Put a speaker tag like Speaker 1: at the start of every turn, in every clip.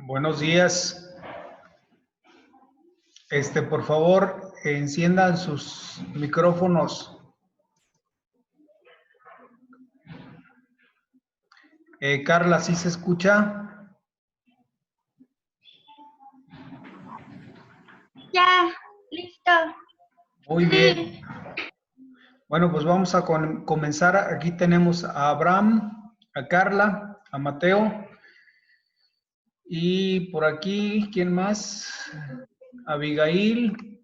Speaker 1: Buenos días. Por favor, enciendan sus micrófonos. Carla, ¿sí se escucha?
Speaker 2: Ya, listo.
Speaker 1: Muy bien. Bueno, pues vamos a comenzar. Aquí tenemos a Abraham, a Carla, a Mateo. Y por aquí, ¿quién más? Abigail,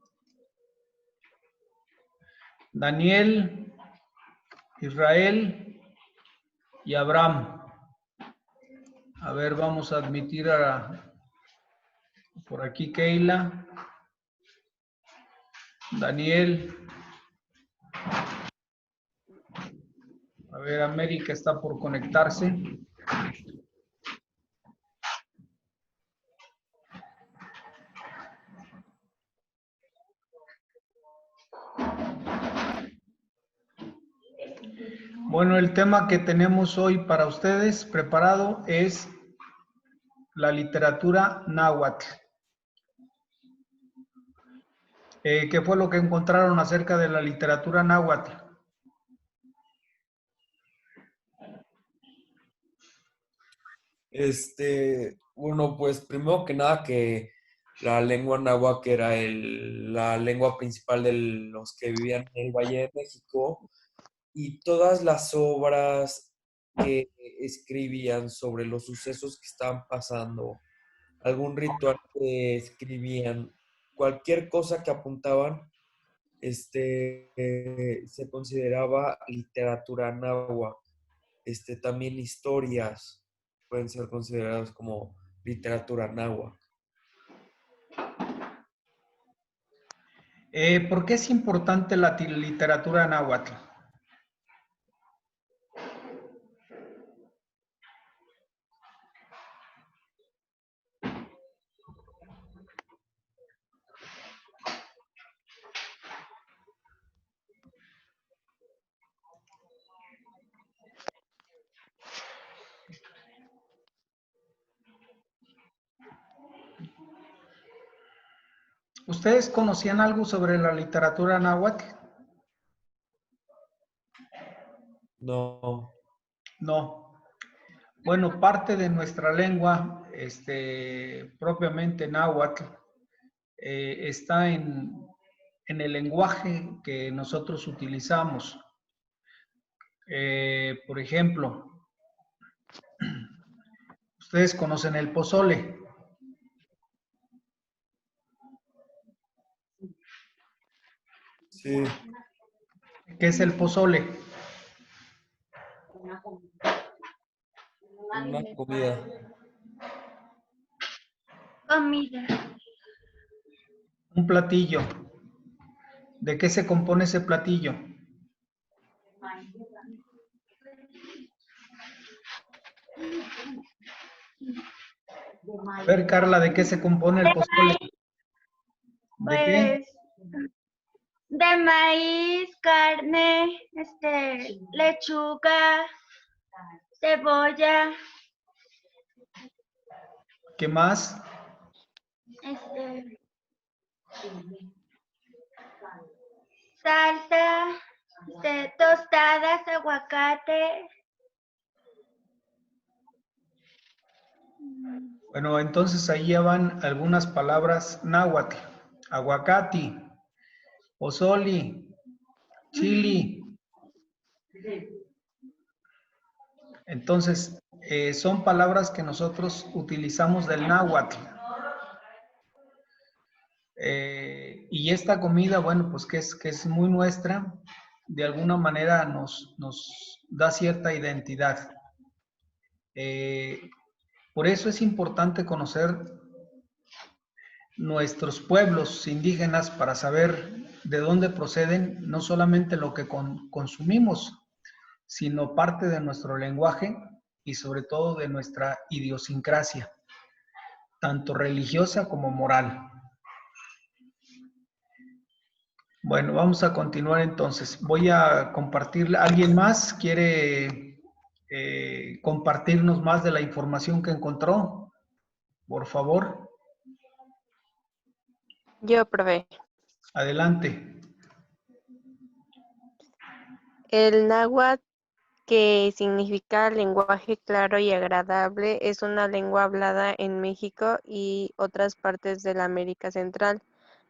Speaker 1: Daniel, Israel y Abraham. A ver, vamos a admitir por aquí Keila, Daniel. A ver, América está por conectarse. Bueno, el tema que tenemos hoy para ustedes preparado es la literatura náhuatl. ¿Qué fue lo que encontraron acerca de la literatura náhuatl?
Speaker 3: Bueno, pues primero que nada que la lengua náhuatl era la lengua principal de los que vivían en el Valle de México, y todas las obras que escribían sobre los sucesos que estaban pasando, algún ritual que escribían, cualquier cosa que apuntaban, se consideraba literatura náhuatl. También historias pueden ser consideradas como literatura náhuatl.
Speaker 1: ¿Por qué es importante la literatura náhuatl? ¿Ustedes conocían algo sobre la literatura náhuatl?
Speaker 3: No.
Speaker 1: No. Bueno, parte de nuestra lengua, propiamente náhuatl, está en el lenguaje que nosotros utilizamos. Por ejemplo, ustedes conocen el pozole.
Speaker 3: Sí.
Speaker 1: ¿Qué es el pozole?
Speaker 3: Una comida.
Speaker 2: Comida.
Speaker 1: Un platillo. ¿De qué se compone ese platillo? A ver, Carla, ¿de qué se compone el pozole? ¿De qué?
Speaker 2: Pues de maíz, carne, lechuga, cebolla,
Speaker 1: ¿Qué más?
Speaker 2: salsa, tostadas, aguacate.
Speaker 1: Bueno, entonces ahí ya van algunas palabras náhuatl. Aguacate, pozole, chili. Entonces, son palabras que nosotros utilizamos del náhuatl. Y esta comida, bueno, pues que es muy nuestra, de alguna manera nos da cierta identidad. Por eso es importante conocer nuestros pueblos indígenas para saber de dónde proceden, no solamente lo que consumimos, sino parte de nuestro lenguaje y sobre todo de nuestra idiosincrasia, tanto religiosa como moral. Bueno, vamos a continuar entonces. Voy a compartir. ¿Alguien más quiere compartirnos más de la información que encontró? por favor.
Speaker 4: Yo, profe.
Speaker 1: Adelante.
Speaker 4: El náhuatl, que significa lenguaje claro y agradable, es una lengua hablada en México y otras partes de la América Central.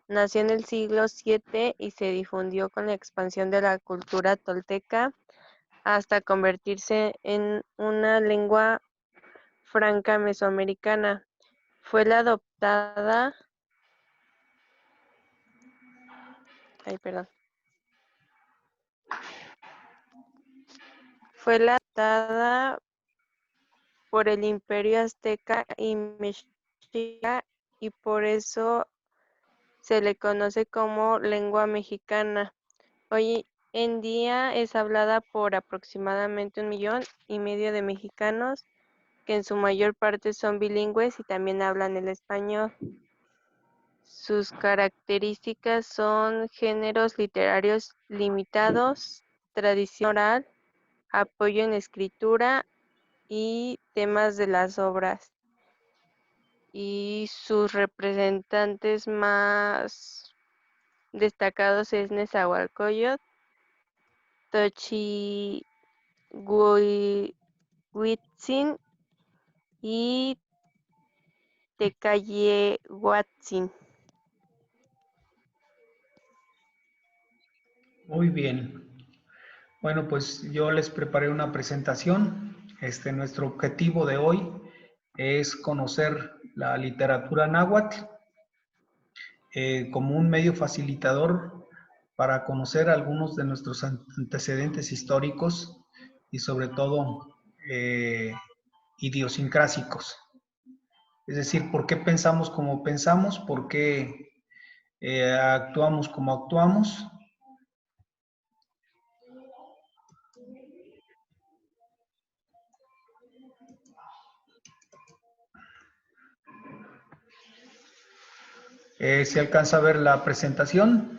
Speaker 4: Nació en el siglo VII y se difundió con la expansión de la cultura tolteca hasta convertirse en una lengua franca mesoamericana. Fue la adoptada, fue la adoptada por el Imperio Azteca y Mexica y por eso se le conoce como lengua mexicana. Hoy en día es hablada por aproximadamente 1,5 millones de mexicanos, que en su mayor parte son bilingües y también hablan el español. Sus características son géneros literarios limitados, tradición oral, apoyo en escritura y temas de las obras. Y sus representantes más destacados es Nezahualcóyotl, Tochihuitzin y Tecayehuatzin.
Speaker 1: Muy bien. Bueno, pues yo les preparé una presentación. Nuestro objetivo de hoy es conocer la literatura náhuatl como un medio facilitador para conocer algunos de nuestros antecedentes históricos y sobre todo idiosincrásicos. Es decir, por qué pensamos como pensamos, por qué actuamos como actuamos. ¿Se alcanza a ver la presentación?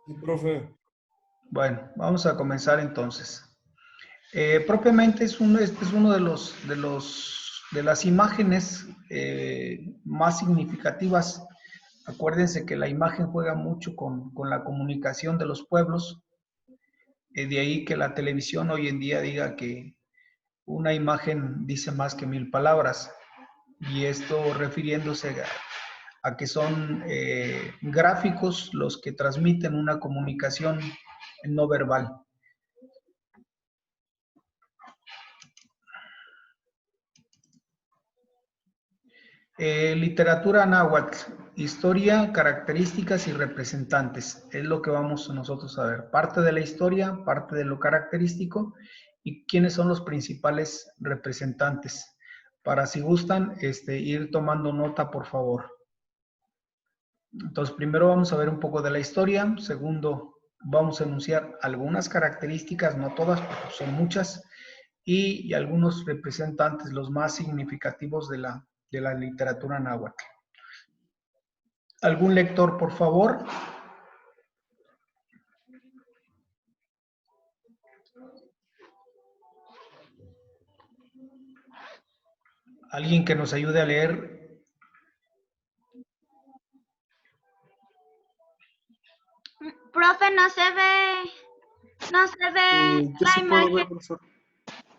Speaker 3: Sí, profe.
Speaker 1: Bueno, vamos a comenzar entonces. Propiamente este es uno de las imágenes más significativas. Acuérdense que la imagen juega mucho con la comunicación de los pueblos. De ahí que la televisión hoy en día diga que una imagen dice más que 1000 palabras. Y esto refiriéndose a que son gráficos los que transmiten una comunicación no verbal. Literatura náhuatl, historia, características y representantes. Es lo que vamos nosotros a ver. Parte de la historia, parte de lo característico y quiénes son los principales representantes. Para si gustan, ir tomando nota, por favor. Entonces, primero vamos a ver un poco de la historia. Segundo, vamos a enunciar algunas características, no todas, porque son muchas, y algunos representantes, los más significativos de la literatura náhuatl. ¿Algún lector, por favor? ¿Alguien que nos ayude a leer?
Speaker 2: Profe, no se ve
Speaker 5: Yo
Speaker 2: la
Speaker 5: sí puedo ver,
Speaker 2: imagen.
Speaker 5: profesor.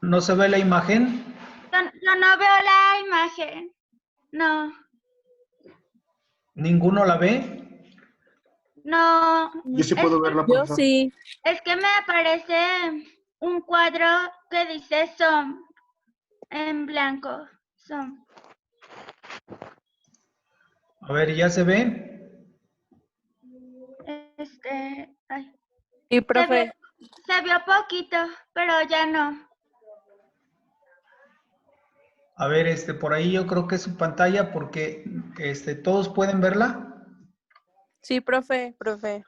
Speaker 1: ¿No se ve la imagen?
Speaker 2: Yo no veo la imagen. No,
Speaker 1: ¿Ninguno la ve?
Speaker 2: no.
Speaker 5: Yo sí
Speaker 2: Es
Speaker 5: puedo
Speaker 2: que,
Speaker 5: verla,
Speaker 4: Yo
Speaker 5: profesor.
Speaker 4: sí.
Speaker 2: es que me aparece un cuadro que dice SOM en blanco. SOM.
Speaker 1: A ver, ¿ya se ve?
Speaker 2: Ay,
Speaker 4: Sí, profe.
Speaker 2: se vio poquito, pero ya no.
Speaker 1: A ver, por ahí yo creo que es su pantalla porque todos pueden verla.
Speaker 4: Sí, profe.
Speaker 3: Profe.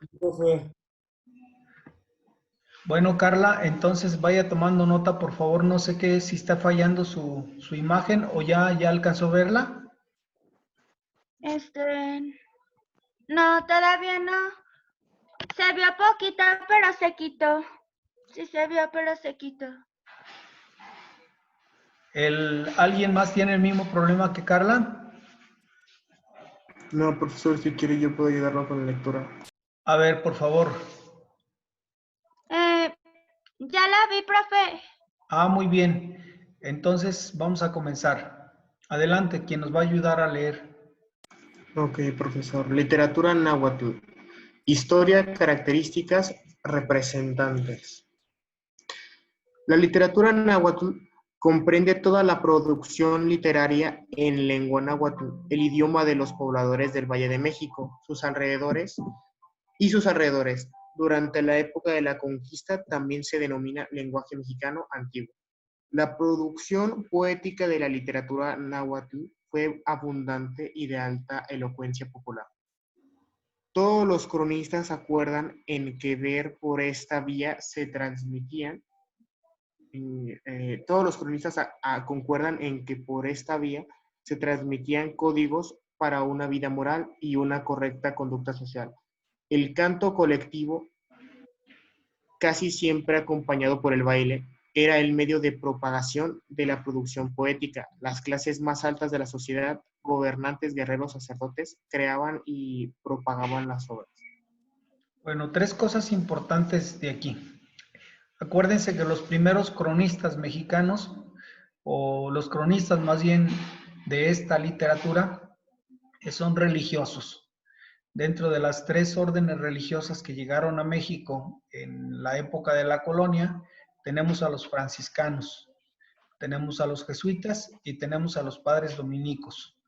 Speaker 1: Bueno, Carla, entonces vaya tomando nota, por favor. No sé qué, si está fallando su imagen o ya alcanzó a verla.
Speaker 2: No, todavía no. Se vio poquito, pero se quitó. Sí se vio, pero se quitó.
Speaker 1: ¿Alguien más tiene el mismo problema que Carla?
Speaker 5: No, profesor, si quiere yo puedo ayudarlo con la lectura.
Speaker 1: A ver, por favor.
Speaker 2: Ya la vi, profe.
Speaker 1: Ah, muy bien. Entonces vamos a comenzar. Adelante, quien nos va a ayudar a leer.
Speaker 5: Ok, profesor. Literatura náhuatl. Historia, características, representantes. La literatura náhuatl comprende toda la producción literaria en lengua náhuatl, el idioma de los pobladores del Valle de México, sus alrededores. Durante la época de la conquista también se denomina lenguaje mexicano antiguo. La producción poética de la literatura náhuatl fue abundante y de alta elocuencia popular. Todos los cronistas acuerdan en que ver por esta vía se transmitían, concuerdan en que por esta vía se transmitían códigos para una vida moral y una correcta conducta social. El canto colectivo, casi siempre acompañado por el baile, era el medio de propagación de la producción poética. Las clases más altas de la sociedad, gobernantes, guerreros, sacerdotes, creaban y propagaban las obras.
Speaker 1: Bueno, 3 cosas importantes de aquí. Acuérdense que los primeros cronistas mexicanos, o los cronistas más bien de esta literatura, son religiosos. Dentro de las 3 órdenes religiosas que llegaron a México en la época de la colonia, tenemos a los franciscanos, tenemos a los jesuitas y tenemos a los padres dominicos.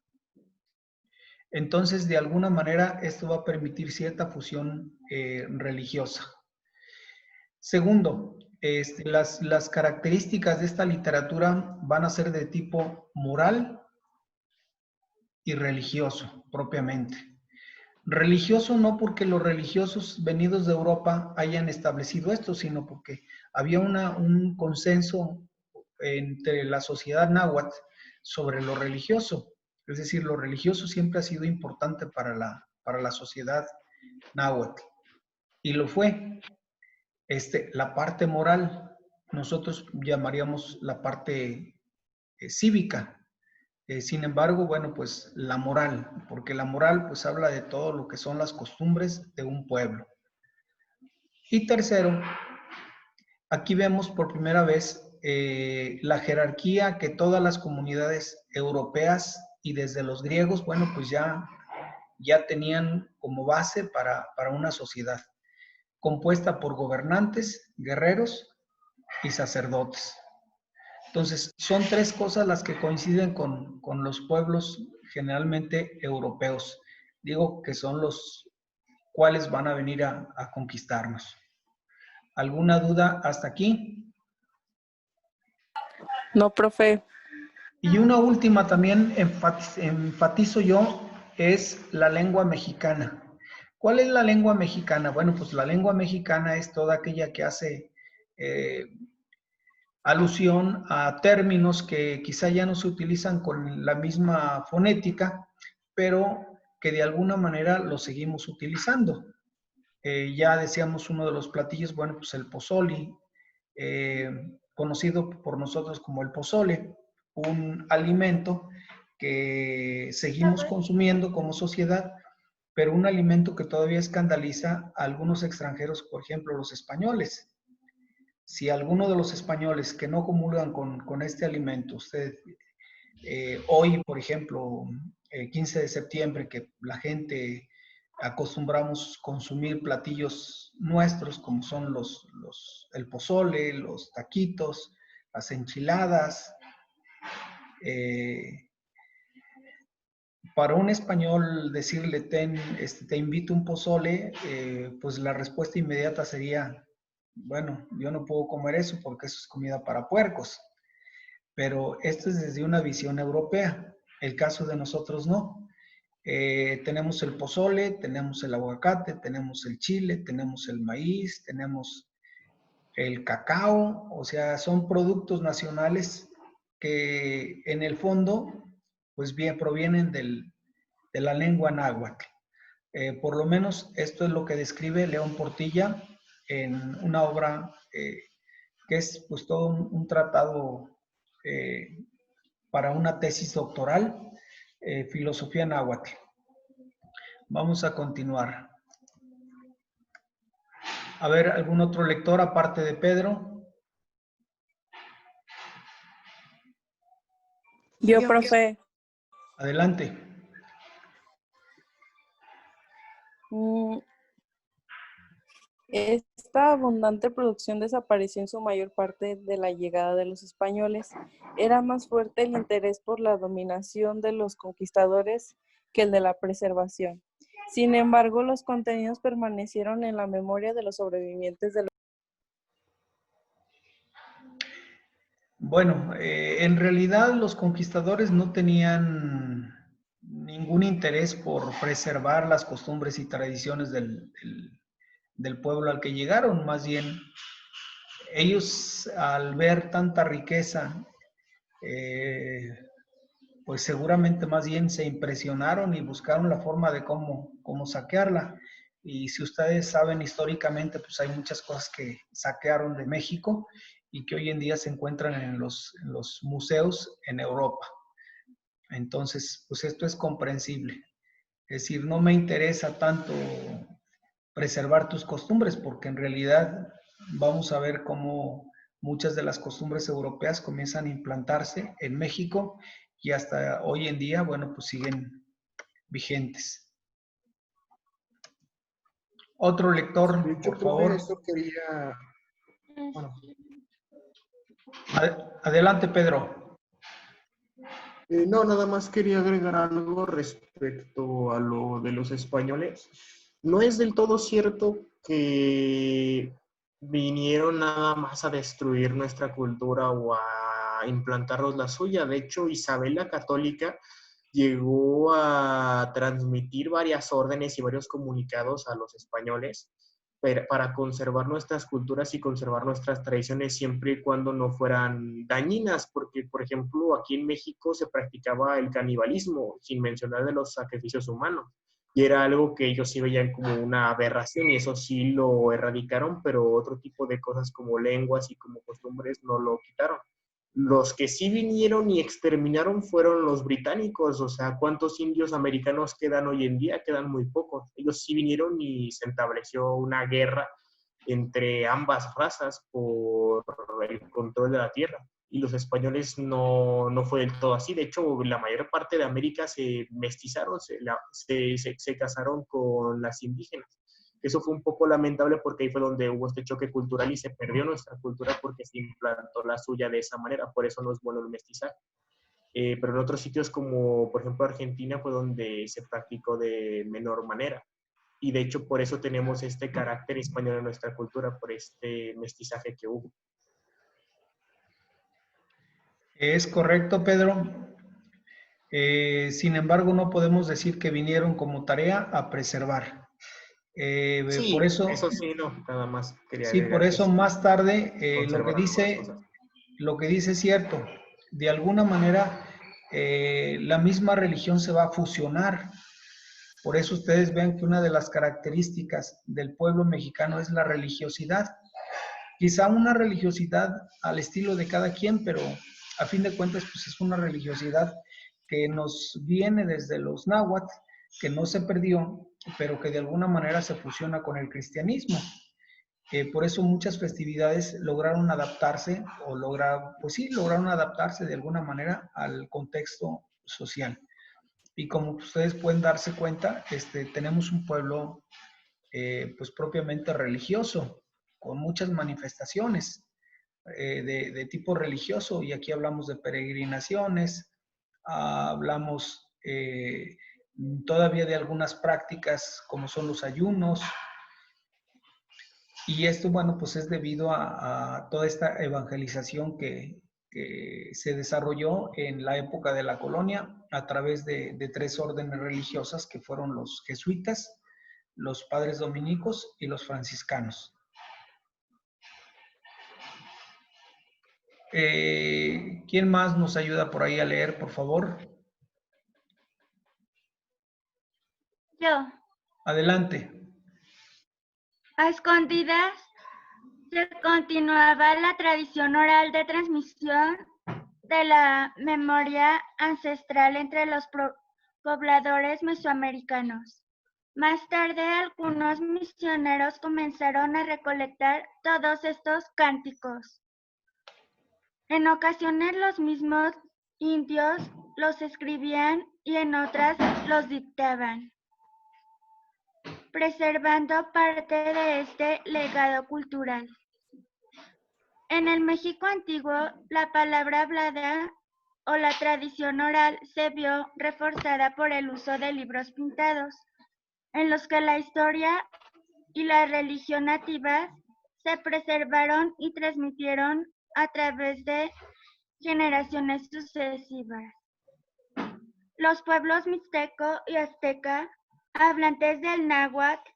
Speaker 1: Entonces, de alguna manera, esto va a permitir cierta fusión religiosa. Segundo, las características de esta literatura van a ser de tipo moral y religioso, propiamente. Religioso no porque los religiosos venidos de Europa hayan establecido esto, sino porque había un consenso entre la sociedad náhuatl sobre lo religioso. Es decir, lo religioso siempre ha sido importante para la sociedad náhuatl. Y lo fue. La parte moral, nosotros llamaríamos la parte cívica. Sin embargo, bueno, pues la moral, porque la moral pues habla de todo lo que son las costumbres de un pueblo. Y tercero, aquí vemos por primera vez la jerarquía que todas las comunidades europeas y desde los griegos, bueno, pues ya tenían como base para una sociedad compuesta por gobernantes, guerreros y sacerdotes. Entonces, son 3 cosas las que coinciden con los pueblos generalmente europeos. Digo que son los cuales van a venir a conquistarnos. ¿Alguna duda hasta aquí?
Speaker 4: No, profe.
Speaker 1: Y una última también enfatizo yo, es la lengua mexicana. ¿Cuál es la lengua mexicana? Bueno, pues la lengua mexicana es toda aquella que hace alusión a términos que quizá ya no se utilizan con la misma fonética, pero que de alguna manera los seguimos utilizando. Ya decíamos uno de los platillos, bueno, pues el pozole, conocido por nosotros como el pozole, un alimento que seguimos consumiendo como sociedad, pero un alimento que todavía escandaliza a algunos extranjeros, por ejemplo, los españoles. Si alguno de los españoles que no comulgan con este alimento, usted hoy, por ejemplo, 15 de septiembre, que la gente acostumbramos consumir platillos nuestros, como son el pozole, los taquitos, las enchiladas. Para un español decirle, te invito un pozole, pues la respuesta inmediata sería, bueno, yo no puedo comer eso porque eso es comida para puercos. Pero esto es desde una visión europea. El caso de nosotros no. Tenemos el pozole, tenemos el aguacate, tenemos el chile, tenemos el maíz, tenemos el cacao, o sea, son productos nacionales que en el fondo, pues bien, provienen de la lengua náhuatl. Por lo menos esto es lo que describe León Portilla en una obra que es pues todo un tratado para una tesis doctoral, filosofía náhuatl. Vamos a continuar. A ver, ¿algún otro lector aparte de Pedro?
Speaker 6: Yo, profe.
Speaker 1: Adelante.
Speaker 6: Esta abundante producción desapareció en su mayor parte de la llegada de los españoles. Era más fuerte el interés por la dominación de los conquistadores que el de la preservación. Sin embargo, los contenidos permanecieron en la memoria de los sobrevivientes de la...
Speaker 1: Bueno, en realidad los conquistadores no tenían ningún interés por preservar las costumbres y tradiciones del pueblo al que llegaron. Más bien, ellos al ver tanta riqueza, pues seguramente más bien se impresionaron y buscaron la forma de cómo saquearla. Y si ustedes saben históricamente, pues hay muchas cosas que saquearon de México y que hoy en día se encuentran en los museos en Europa. Entonces, pues esto es comprensible. Es decir, no me interesa tanto preservar tus costumbres, porque en realidad vamos a ver cómo muchas de las costumbres europeas comienzan a implantarse en México y hasta hoy en día, bueno, pues siguen vigentes. Otro lector,
Speaker 5: De hecho,
Speaker 1: por
Speaker 5: profe,
Speaker 1: favor.
Speaker 5: eso quería... Bueno,
Speaker 1: Adelante, Pedro.
Speaker 5: no, nada más quería agregar algo respecto a lo de los españoles. No es del todo cierto que vinieron nada más a destruir nuestra cultura o a implantarnos la suya. De hecho, Isabel la Católica llegó a transmitir varias órdenes y varios comunicados a los españoles para conservar nuestras culturas y conservar nuestras tradiciones siempre y cuando no fueran dañinas, porque, por ejemplo, aquí en México se practicaba el canibalismo, sin mencionar de los sacrificios humanos, y era algo que ellos sí veían como una aberración y eso sí lo erradicaron, pero otro tipo de cosas como lenguas y como costumbres no lo quitaron. Los que sí vinieron y exterminaron fueron los británicos, o sea, ¿cuántos indios americanos quedan hoy en día? Quedan muy pocos. Ellos sí vinieron y se estableció una guerra entre ambas razas por el control de la tierra. Y los españoles no fue del todo así. De hecho, la mayor parte de América se mestizaron, se casaron con las indígenas. Eso fue un poco lamentable porque ahí fue donde hubo este choque cultural y se perdió nuestra cultura porque se implantó la suya de esa manera. Por eso no es bueno el mestizaje. Pero en otros sitios como, por ejemplo, Argentina fue donde se practicó de menor manera. Y de hecho, por eso tenemos este carácter español en nuestra cultura, por este mestizaje que hubo.
Speaker 1: Es correcto, Pedro. Sin embargo, no podemos decir que vinieron como tarea a preservar. Por
Speaker 5: Sí,
Speaker 1: eso
Speaker 5: sí, no, nada más quería
Speaker 1: sí, por
Speaker 5: agregar que
Speaker 1: eso
Speaker 5: sí,
Speaker 1: más tarde
Speaker 5: conservar algunas cosas.
Speaker 1: lo que dice es cierto. De alguna manera, la misma religión se va a fusionar. Por eso ustedes ven que una de las características del pueblo mexicano es la religiosidad. Quizá una religiosidad al estilo de cada quien, pero a fin de cuentas, pues es una religiosidad que nos viene desde los náhuatl, que no se perdió, pero que de alguna manera se fusiona con el cristianismo. Por eso muchas festividades lograron adaptarse lograron adaptarse de alguna manera al contexto social. Y como ustedes pueden darse cuenta, tenemos un pueblo pues propiamente religioso, con muchas manifestaciones de tipo religioso, y aquí hablamos de peregrinaciones, hablamos todavía de algunas prácticas como son los ayunos, y esto, bueno, pues es debido a toda esta evangelización que se desarrolló en la época de la colonia a través de 3 órdenes religiosas que fueron los jesuitas, los padres dominicos y los franciscanos. ¿Quién más nos ayuda por ahí a leer, por favor?
Speaker 2: Yo.
Speaker 1: Adelante.
Speaker 2: A escondidas se continuaba la tradición oral de transmisión de la memoria ancestral entre los pobladores mesoamericanos. Más tarde, algunos misioneros comenzaron a recolectar todos estos cánticos. En ocasiones los mismos indios los escribían y en otras los dictaban, preservando parte de este legado cultural. En el México antiguo, la palabra hablada o la tradición oral se vio reforzada por el uso de libros pintados, en los que la historia y la religión nativas se preservaron y transmitieron a través de generaciones sucesivas. Los pueblos mixteco y azteca, hablantes del náhuatl,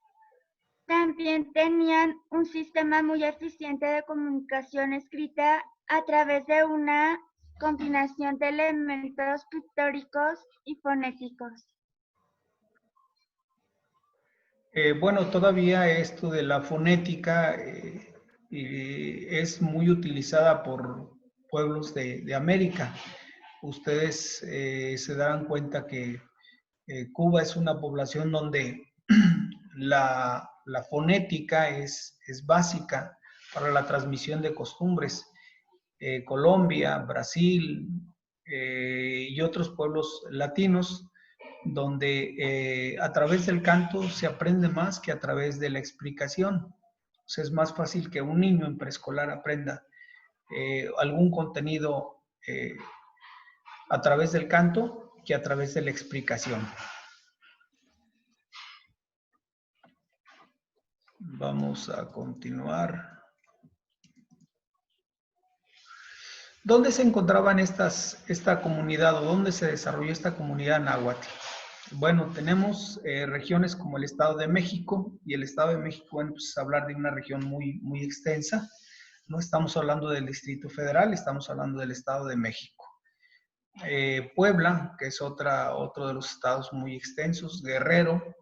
Speaker 2: también tenían un sistema muy eficiente de comunicación escrita a través de una combinación de elementos pictóricos y fonéticos.
Speaker 1: Bueno, todavía esto de la fonética es muy utilizada por pueblos de América. Ustedes se darán cuenta que Cuba es una población donde la fonética es básica para la transmisión de costumbres. Colombia, Brasil y otros pueblos latinos, donde a través del canto se aprende más que a través de la explicación. O sea, es más fácil que un niño en preescolar aprenda algún contenido a través del canto que a través de la explicación. Vamos a continuar. ¿Dónde se encontraban esta comunidad o dónde se desarrolló esta comunidad náhuatl? Bueno, tenemos regiones como el Estado de México, y el Estado de México, bueno, pues hablar de una región muy, muy extensa. No estamos hablando del Distrito Federal, estamos hablando del Estado de México. Puebla, que es otro de los estados muy extensos. Guerrero.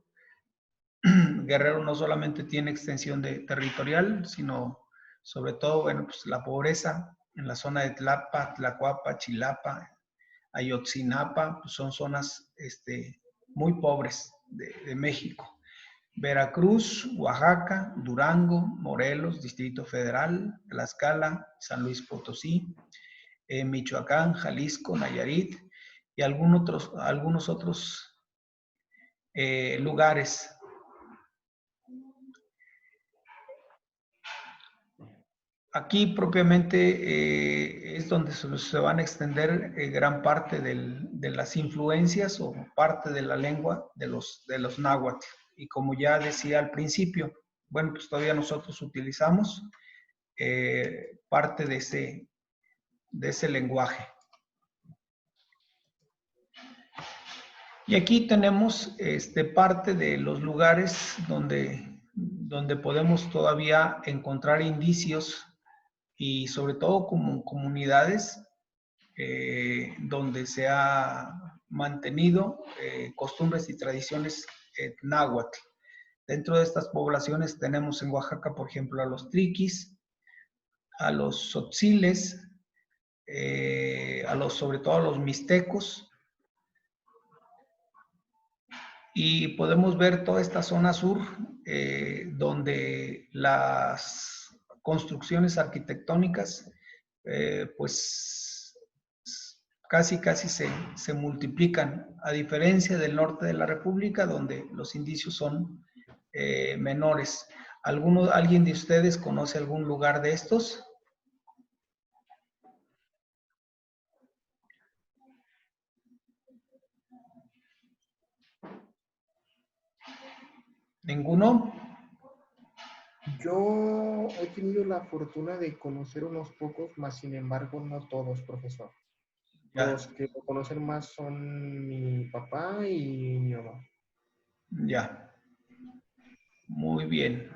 Speaker 1: Guerrero no solamente tiene extensión territorial, sino sobre todo, bueno, pues la pobreza en la zona de Tlapa, Tlacuapa, Chilapa, Ayotzinapa, pues son zonas muy pobres de México. Veracruz, Oaxaca, Durango, Morelos, Distrito Federal, Tlaxcala, San Luis Potosí, Michoacán, Jalisco, Nayarit y algunos otros lugares. Aquí propiamente es donde se van a extender gran parte de las influencias o parte de la lengua de los náhuatl. Y como ya decía al principio, bueno, pues todavía nosotros utilizamos parte de ese lenguaje. Y aquí tenemos parte de los lugares donde podemos todavía encontrar indicios y sobre todo como comunidades donde se ha mantenido costumbres y tradiciones náhuatl. Dentro de estas poblaciones tenemos en Oaxaca, por ejemplo, a los triquis, a los tzotziles, sobre todo a los mixtecos, y podemos ver toda esta zona sur donde las construcciones arquitectónicas pues casi se multiplican, a diferencia del norte de la República, donde los indicios son menores. ¿Alguien de ustedes conoce algún lugar de estos? ¿Ninguno?
Speaker 5: Yo he tenido la fortuna de conocer unos pocos, más sin embargo no todos, profesor.
Speaker 1: Ya.
Speaker 5: Los que lo conocen más son mi papá y mi mamá.
Speaker 1: Ya. Muy bien.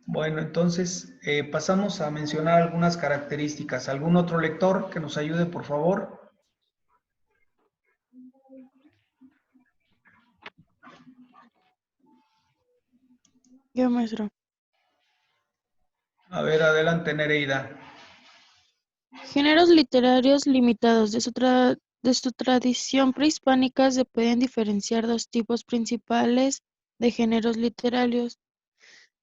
Speaker 1: Bueno, entonces pasamos a mencionar algunas características. ¿Algún otro lector que nos ayude, por favor?
Speaker 6: Yo, maestro.
Speaker 1: A ver, adelante, Nereida.
Speaker 7: Géneros literarios limitados. De su tradición prehispánica se pueden diferenciar dos tipos principales de géneros literarios: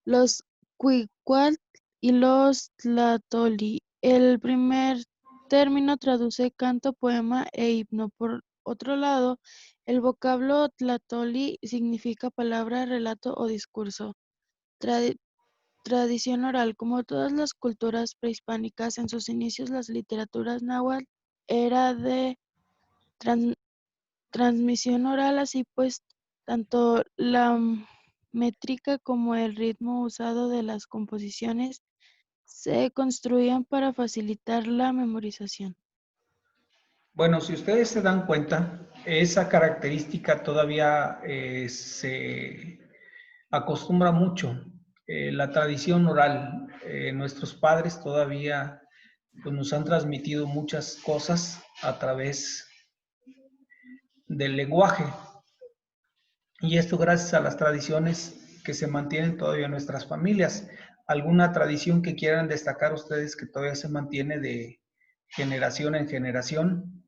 Speaker 7: los Cuicuatl y los Tlahtoli. El primer término traduce canto, poema e himno. Por otro lado, el vocablo Tlahtoli significa palabra, relato o discurso. Tradi- Tradición oral. Como todas las culturas prehispánicas, en sus inicios las literaturas náhuatl era de tran- transmisión oral, así pues, tanto la métrica como el ritmo usado de las composiciones se construían para facilitar la memorización.
Speaker 1: Bueno, si ustedes se dan cuenta, esa característica todavía se acostumbra mucho. La tradición oral, nuestros padres todavía pues, nos han transmitido muchas cosas a través del lenguaje. Y esto gracias a las tradiciones que se mantienen todavía en nuestras familias. ¿Alguna tradición que quieran destacar ustedes que todavía se mantiene de generación en generación?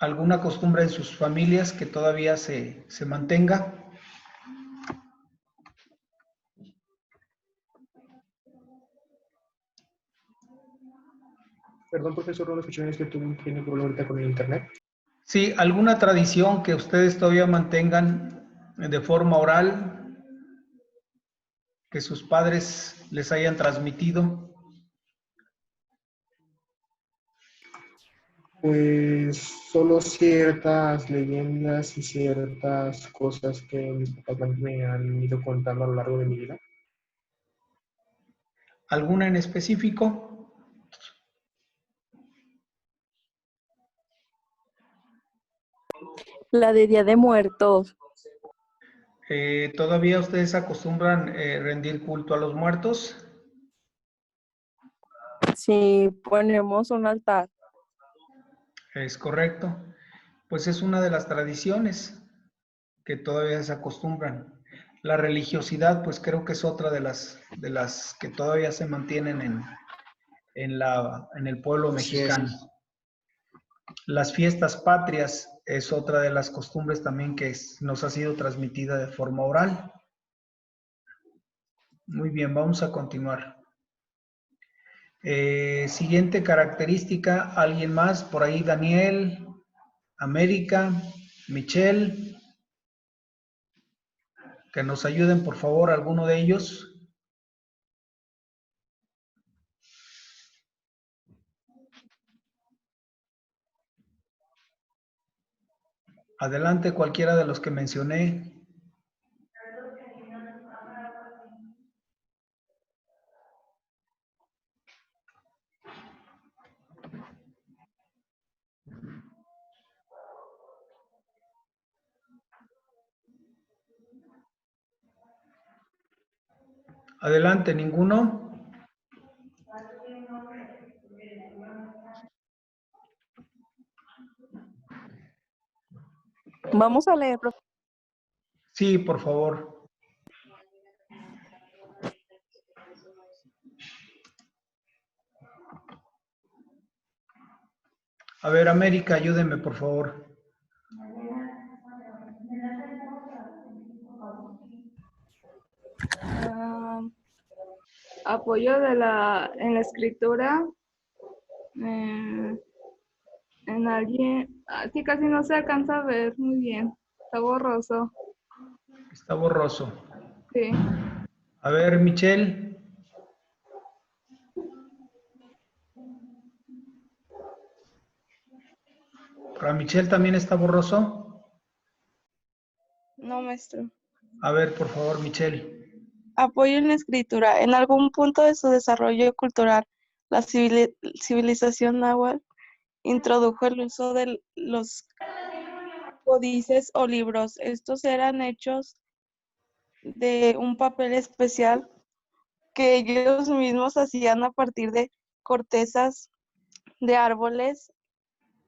Speaker 1: ¿Alguna costumbre en sus familias que todavía se mantenga?
Speaker 5: Perdón, profesor, no lo escuché, es que tuve un pequeño problema ahorita con el internet.
Speaker 1: Sí, ¿alguna tradición que ustedes todavía mantengan de forma oral, que sus padres les hayan transmitido?
Speaker 5: Pues solo ciertas leyendas y ciertas cosas que mis papás me han ido contando a lo largo de mi vida.
Speaker 1: ¿Alguna en específico?
Speaker 6: La de Día de Muertos.
Speaker 1: ¿Todavía ustedes acostumbran rendir culto a los muertos?
Speaker 6: Sí, ponemos un altar.
Speaker 1: Es correcto. Pues es una de las tradiciones que todavía se acostumbran. La religiosidad, pues creo que es otra de las que todavía se mantienen en el pueblo
Speaker 5: Así es.
Speaker 1: mexicano. Las fiestas patrias es otra de las costumbres también que nos ha sido transmitida de forma oral. Muy bien, vamos a continuar. Siguiente característica, alguien más, por ahí Daniel, América, Michelle, que nos ayuden por favor alguno de ellos. Adelante cualquiera de los que mencioné. Adelante, ninguno.
Speaker 6: Vamos a leer, profe.
Speaker 1: Sí, por favor. A ver, América, ayúdenme, por favor.
Speaker 8: Apoyo en la escritura, en alguien, sí, casi no se alcanza a ver muy bien, está borroso,
Speaker 1: Está borroso.
Speaker 8: sí.
Speaker 1: A ver, Michelle. ¿Para Michelle también está borroso?
Speaker 6: No, maestro.
Speaker 1: A ver, por favor, Michelle.
Speaker 6: Apoyo en la escritura. En algún punto de su desarrollo cultural, la civilización náhuatl introdujo el uso de los códices o libros. Estos eran hechos de un papel especial que ellos mismos hacían a partir de cortezas de árboles,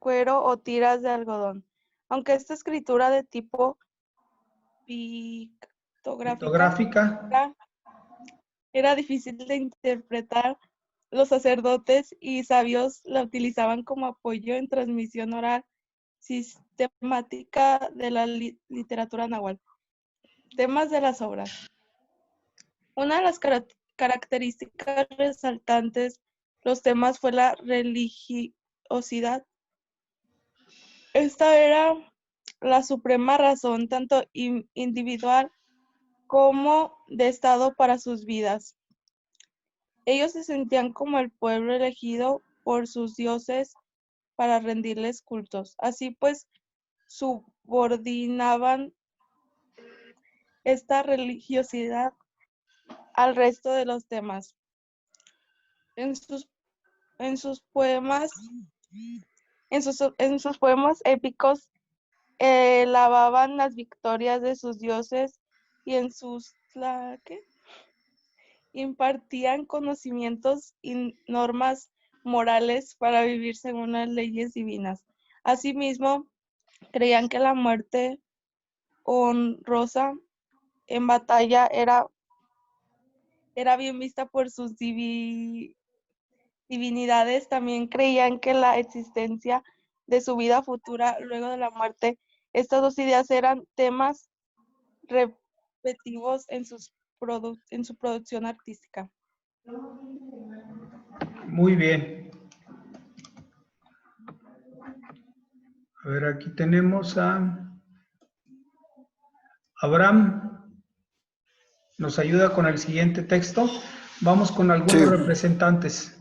Speaker 6: cuero o tiras de algodón. Aunque esta escritura de tipo litográfica
Speaker 1: litográfica.
Speaker 6: era difícil de interpretar. Los sacerdotes y sabios la utilizaban como apoyo en transmisión oral sistemática de la literatura náhuatl. Temas de las obras. Una de las características resaltantes los temas fue la religiosidad. Esta era la suprema razón tanto individual como de Estado para sus vidas. Ellos se sentían como el pueblo elegido por sus dioses para rendirles cultos. Así pues, subordinaban esta religiosidad al resto de los temas. En sus poemas épicos alababan las victorias de sus dioses y en sus impartían conocimientos y normas morales para vivir según las leyes divinas. Asimismo, creían que la muerte honrosa en batalla era bien vista por sus divinidades. También creían que la existencia de su vida futura luego de la muerte. Estas dos ideas eran temas repetitivos en su producción artística.
Speaker 1: Muy bien. A ver, aquí tenemos a Abraham. ¿Nos ayuda con el siguiente texto? Vamos con algunos
Speaker 9: Sí.
Speaker 1: representantes.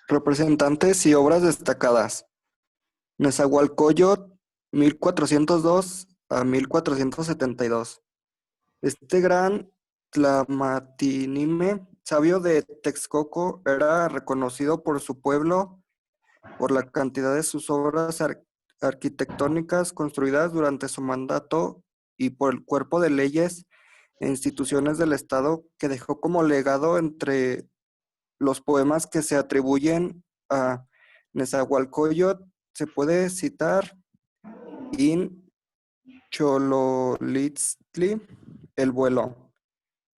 Speaker 9: Representantes y obras destacadas. Nezahualcóyotl, 1402 a 1472. Este gran Tlamatinime, sabio de Texcoco, era reconocido por su pueblo por la cantidad de sus obras arquitectónicas construidas durante su mandato y por el cuerpo de leyes e instituciones del Estado que dejó como legado. Entre los poemas que se atribuyen a Nezahualcóyotl se puede citar In Chololitztli, El vuelo,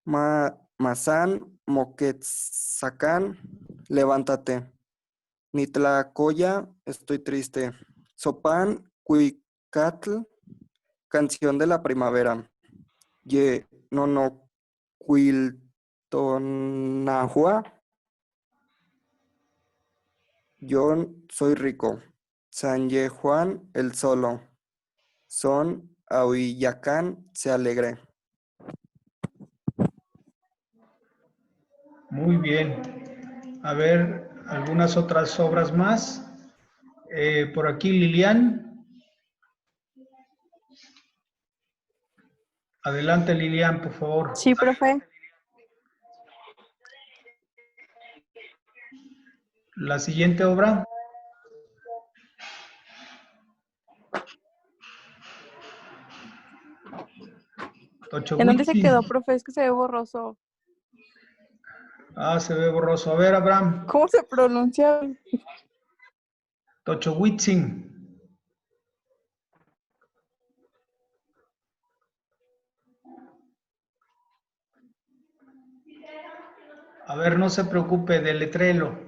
Speaker 9: Mazán, Moquetzacán, Levántate, Nitlacoya, Estoy triste, Sopán, Cuicatl, Canción de la primavera, Ye Nonocuiltonahua, Yo soy rico, San Ye Juan el Solo, Son Ahuillacán se alegre.
Speaker 1: Muy bien. A ver, algunas otras obras más. Por aquí Lilian. Adelante Lilian, por favor.
Speaker 6: Sí, profe.
Speaker 1: La siguiente obra.
Speaker 6: ¿En dónde se
Speaker 1: Tochohuitzin.
Speaker 6: quedó, profe? Es que se ve borroso.
Speaker 1: Ah, se ve borroso. A ver, Abraham.
Speaker 6: ¿Cómo se pronuncia?
Speaker 1: Tochohuitzin. A ver, no se preocupe, deletréelo.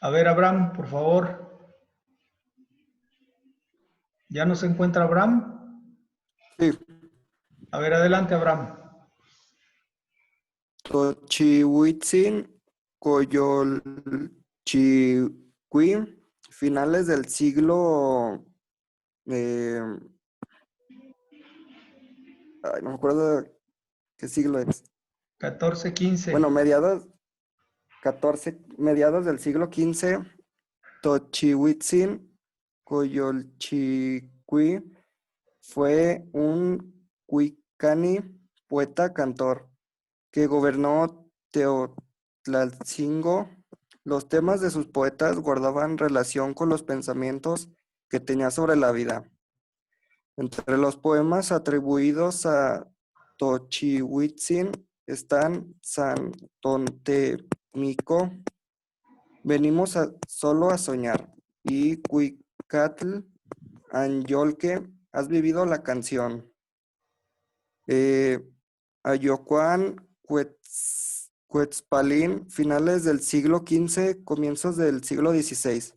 Speaker 1: A ver, Abraham, por favor. ¿Ya no se encuentra Abraham?
Speaker 9: Sí.
Speaker 1: A ver, adelante, Abraham.
Speaker 9: Tochihuitzin, Coyolchicuí, finales del siglo, no me acuerdo qué siglo es.
Speaker 1: 14, 15.
Speaker 9: Bueno, mediados del siglo XV, Tochihuitzin, Coyolchicuí, fue un cuicani, poeta, cantor, que gobernó Teotlalcingo. Los temas de sus poetas guardaban relación con los pensamientos que tenía sobre la vida. Entre los poemas atribuidos a Tochihuitzin están San Tontemico, venimos solo a soñar. Y Cuicatl, Anyolque, has vivido la canción. Ayocuan, Cuetzpalín, finales del siglo XV, comienzos del siglo XVI.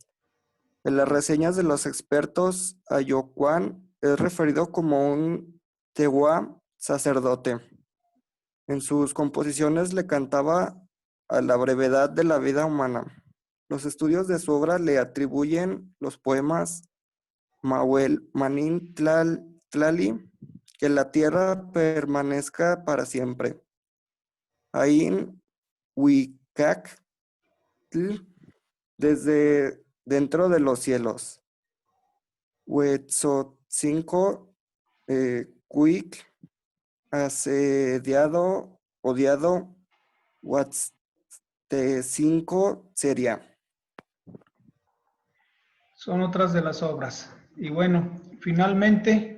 Speaker 9: En las reseñas de los expertos, Ayocuan es referido como un tehuá sacerdote. En sus composiciones le cantaba a la brevedad de la vida humana. Los estudios de su obra le atribuyen los poemas Mahuel Manin Tlali, que la tierra permanezca para siempre. Ain Huicactl, desde dentro de los cielos. Huetzotzinco, Cuic, asediado, odiado. Huatztecinco sería.
Speaker 1: Son otras de las obras. Y bueno, finalmente,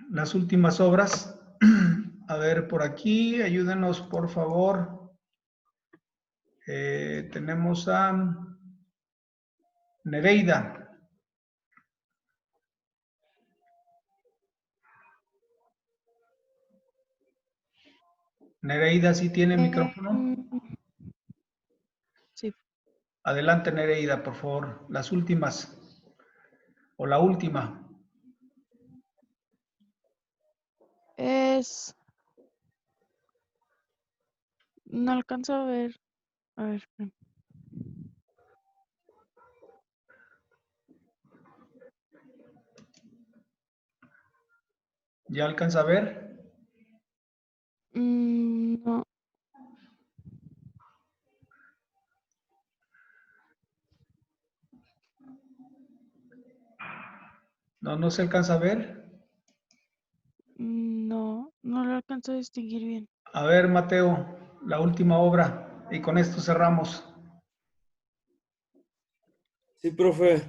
Speaker 1: las últimas obras. A ver, por aquí, ayúdenos, por favor. Tenemos a Nereida. Nereida, ¿sí tiene micrófono?
Speaker 7: Sí.
Speaker 1: Adelante, Nereida, por favor. Las últimas. O la última.
Speaker 7: No alcanzo a ver. A ver. Espérame.
Speaker 1: ¿Ya alcanza a ver?
Speaker 7: No.
Speaker 1: ¿No se alcanza a ver?
Speaker 7: No lo alcanzo a distinguir bien.
Speaker 1: A ver, Mateo, la última obra. Y con esto cerramos.
Speaker 3: Sí, profe.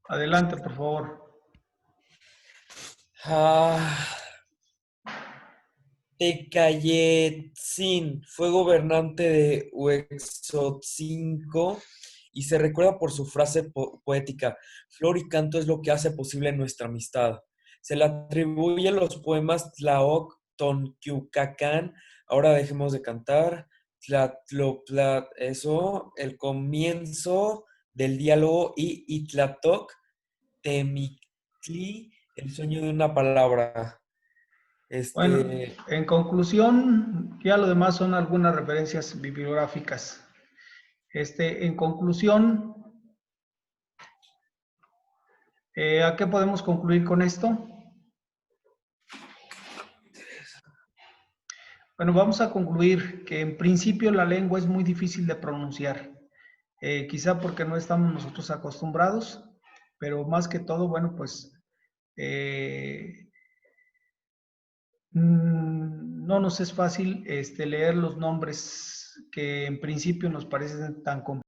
Speaker 1: Adelante, por favor.
Speaker 3: Tecayetzin fue gobernante de Huexotzinco y se recuerda por su frase poética: flor y canto es lo que hace posible nuestra amistad. Se le atribuyen los poemas Tlaoc, Tonquiucacán, ahora dejemos de cantar, Tlatloplat, eso, el comienzo del diálogo, y Itlatoc, Temictli, el sueño de una palabra.
Speaker 1: Bueno, en conclusión, ya lo demás son algunas referencias bibliográficas. En conclusión, ¿a qué podemos concluir con esto? Bueno, vamos a concluir que en principio la lengua es muy difícil de pronunciar, quizá porque no estamos nosotros acostumbrados, pero más que todo, bueno, pues no nos es fácil leer los nombres que en principio nos parecen tan complicados.